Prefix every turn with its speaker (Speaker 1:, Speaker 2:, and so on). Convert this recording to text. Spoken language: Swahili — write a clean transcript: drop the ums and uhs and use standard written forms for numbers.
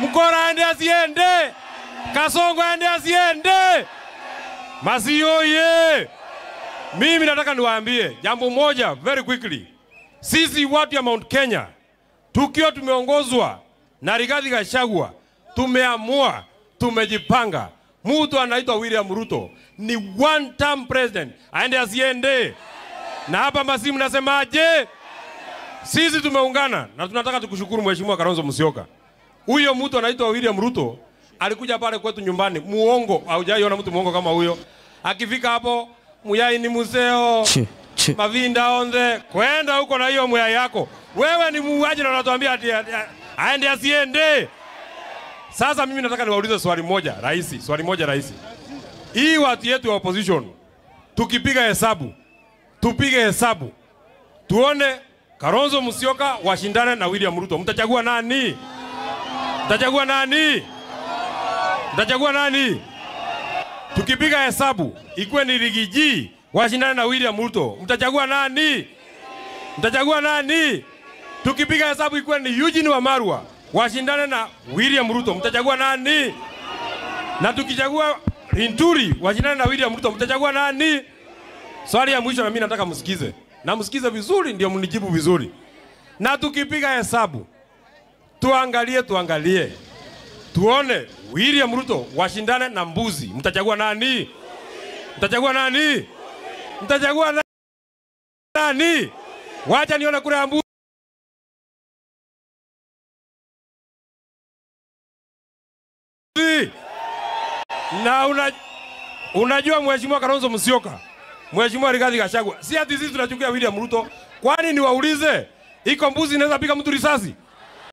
Speaker 1: Mkora aende asiende, Kasongo aende asiende, Masio ye. Mimi nataka niwaambie jambo moja very quickly. Sisi watu ya Mount Kenya, tukiwa tumeongozwa na Rigathi Gachagua, tumeamua, tumejipanga. Mtu anaitwa William Ruto ni one term president, aende asiende. Na hapa Masimu nasemaje? Sisi tumeungana na tunataka tukushukuru Mheshimiwa Kalonzo Musyoka. Huyo mtu anaitwa William Ruto alikuja pale kwetu nyumbani, muongo, haujaiona mtu muongo kama huyo. Akifika hapo, muyai ni museo, mavinda onde, kwenda huko na hiyo muyai yako. Wewe ni muuaji na unatuambia ati aende asiende. Sasa mimi nataka niwaulize swali moja rahisi. Hii watu yetu ya opposition, tukipiga hesabu, tupige hesabu, tuone Kalonzo Musyoka washindane na William Ruto. Mtachagua nani? Mtachagua nani? Mtachagua nani? Tukipiga hesabu, ikuwe ni Rigiji washindane na William Ruto. Mtachagua nani? Mtachagua nani? Tukipiga hesabu, ikuwe ni Eugene Wamalwa washindane na William Ruto. Mtachagua nani? Na tukichagua Rinturi washindane na William Ruto. Mtachagua nani? Swali ya mwisho na mimi nataka msikize. Na msikize vizuri ndio mnijibu vizuri. Na tukipiga hesabu, tuangalie. Tuone William Ruto washindane na mbuzi. Mtachagua nani? Mtachagua nani? Mtachagua nani? Wacha nione kura ya mbuzi. Na unajua Mheshimiwa Kalonzo Musyoka, Mheshimiwa Rigathi Gachagua, si ati sisi tunachukia William Ruto. Kwani niwaulize, iko mbuzi inaweza piga mtu risasi?